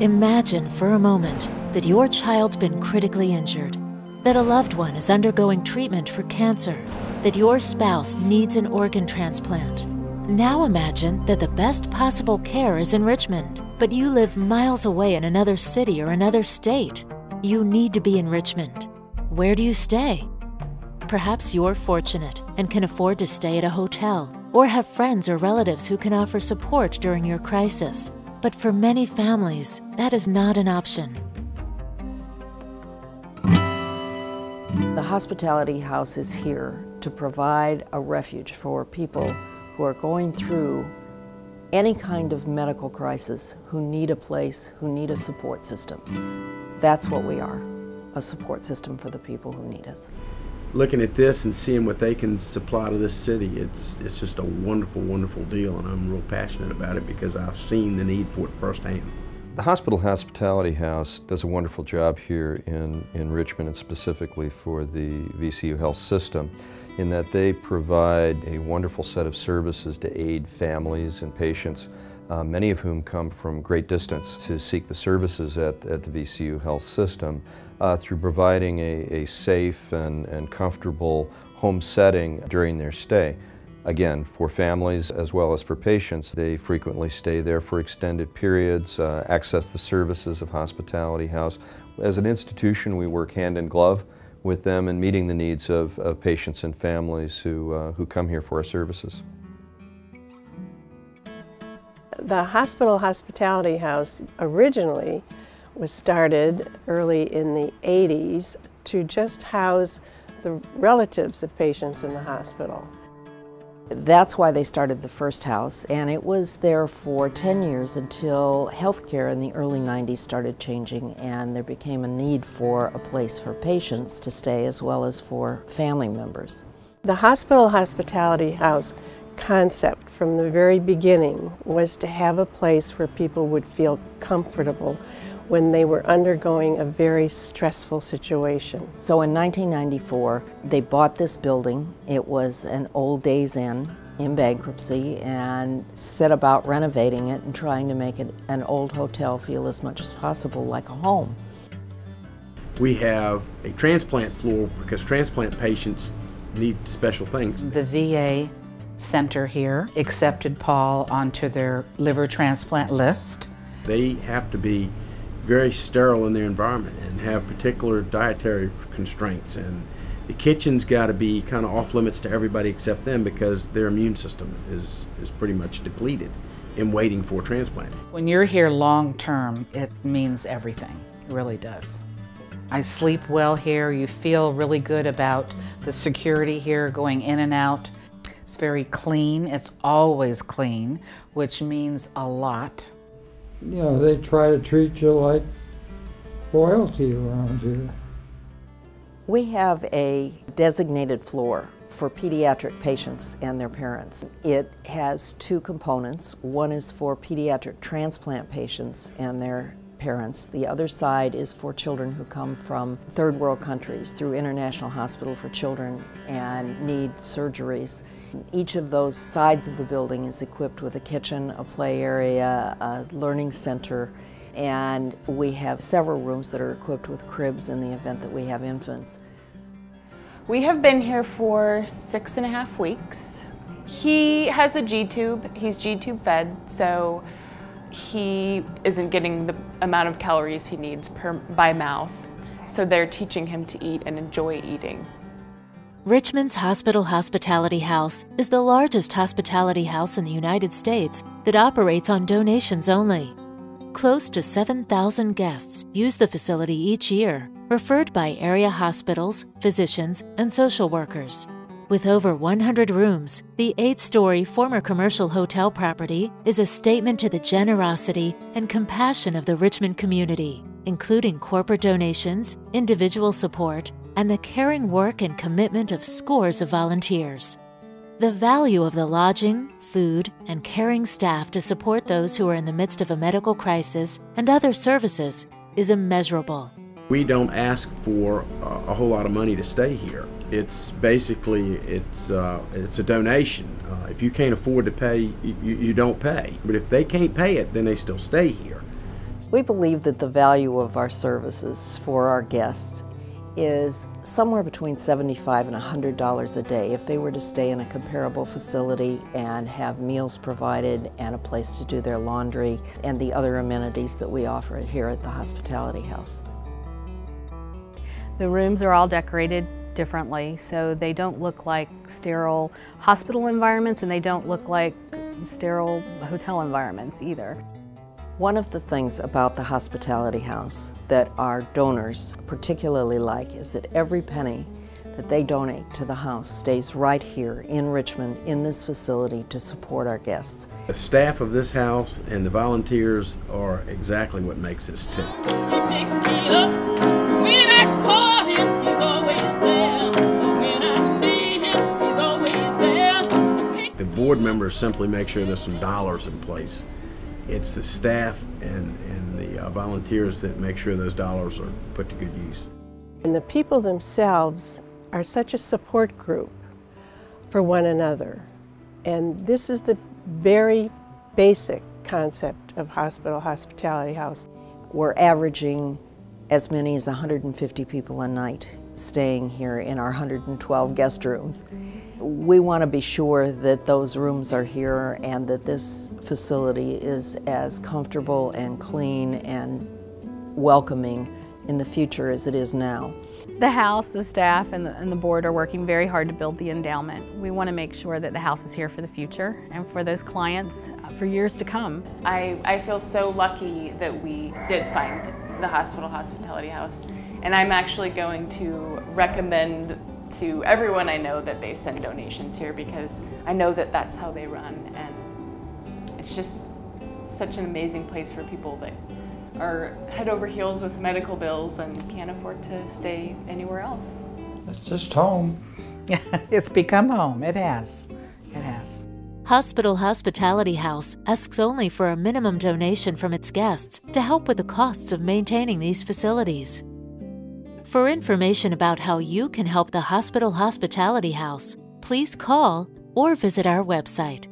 Imagine for a moment that your child's been critically injured, that a loved one is undergoing treatment for cancer, that your spouse needs an organ transplant. Now imagine that the best possible care is in Richmond, but you live miles away in another city or another state. You need to be in Richmond. Where do you stay? Perhaps you're fortunate and can afford to stay at a hotel or have friends or relatives who can offer support during your crisis. But for many families, that is not an option. The hospitality house is here to provide a refuge for people who are going through any kind of medical crisis, who need a place, who need a support system. That's what we are, a support system for the people who need us. Looking at this and seeing what they can supply to this city, it's just a wonderful, wonderful deal, and I'm real passionate about it because I've seen the need for it firsthand. The Hospital Hospitality House does a wonderful job here in Richmond, and specifically for the VCU health system, in that they provide a wonderful set of services to aid families and patients, many of whom come from great distance to seek the services at the VCU health system, through providing a safe and comfortable home setting during their stay. Again, for families as well as for patients, they frequently stay there for extended periods, access the services of Hospitality House. As an institution, we work hand in glove with them in meeting the needs of patients and families who come here for our services. The Hospital Hospitality House originally was started early in the 80s to just house the relatives of patients in the hospital. That's why they started the first house, and it was there for 10 years until healthcare in the early 90s started changing and there became a need for a place for patients to stay as well as for family members. The Hospital Hospitality House concept from the very beginning was to have a place where people would feel comfortable when they were undergoing a very stressful situation. So in 1994, they bought this building. It was an old Days Inn in bankruptcy, and set about renovating it and trying to make it an old hotel feel as much as possible like a home. We have a transplant floor because transplant patients need special things. The VA center here accepted Paul onto their liver transplant list. They have to be very sterile in their environment and have particular dietary constraints, and the kitchen's got to be kind of off limits to everybody except them because their immune system is pretty much depleted in waiting for transplant. When you're here long term, it means everything. It really does. I sleep well here. You feel really good about the security here going in and out. It's very clean. It's always clean, which means a lot. You know, they try to treat you like royalty around here. We have a designated floor for pediatric patients and their parents. It has two components. One is for pediatric transplant patients and their parents. The other side is for children who come from third world countries through International Hospital for Children and need surgeries. Each of those sides of the building is equipped with a kitchen, a play area, a learning center, and we have several rooms that are equipped with cribs in the event that we have infants. We have been here for 6.5 weeks. He has a G-tube. He's G-tube fed, so he isn't getting the amount of calories he needs by mouth. So they're teaching him to eat and enjoy eating. Richmond's Hospital Hospitality House is the largest hospitality house in the United States that operates on donations only. Close to 7,000 guests use the facility each year, referred by area hospitals, physicians, and social workers. With over 100 rooms, the 8-story former commercial hotel property is a statement to the generosity and compassion of the Richmond community, including corporate donations, individual support, and the caring work and commitment of scores of volunteers. The value of the lodging, food, and caring staff to support those who are in the midst of a medical crisis and other services is immeasurable. We don't ask for a whole lot of money to stay here. It's basically, it's a donation. If you can't afford to pay, you don't pay. But if they can't pay it, then they still stay here. We believe that the value of our services for our guests is somewhere between $75 and $100 a day if they were to stay in a comparable facility and have meals provided and a place to do their laundry and the other amenities that we offer here at the Hospitality House. The rooms are all decorated differently, so they don't look like sterile hospital environments and they don't look like sterile hotel environments either. One of the things about the Hospitality House that our donors particularly like is that every penny that they donate to the house stays right here in Richmond in this facility to support our guests. The staff of this house and the volunteers are exactly what makes this tick. He picks me up when I call him, he's always there. When I need him, he's always there. The board members simply make sure there's some dollars in place. It's the staff and the volunteers that make sure those dollars are put to good use. And the people themselves are such a support group for one another. And this is the very basic concept of hospitality house. We're averaging as many as 150 people a night staying here in our 112 guest rooms. We want to be sure that those rooms are here and that this facility is as comfortable and clean and welcoming in the future as it is now. The house, the staff, and the board are working very hard to build the endowment. We want to make sure that the house is here for the future and for those clients for years to come. I feel so lucky that we did find the hospitality house, and I'm actually going to recommend to everyone I know that they send donations here because I know that that's how they run, and it's just such an amazing place for people that are head over heels with medical bills and can't afford to stay anywhere else. It's just home. It's become home. It has. It has. Hospital Hospitality House asks only for a minimum donation from its guests to help with the costs of maintaining these facilities. For information about how you can help the Hospital Hospitality House, please call or visit our website.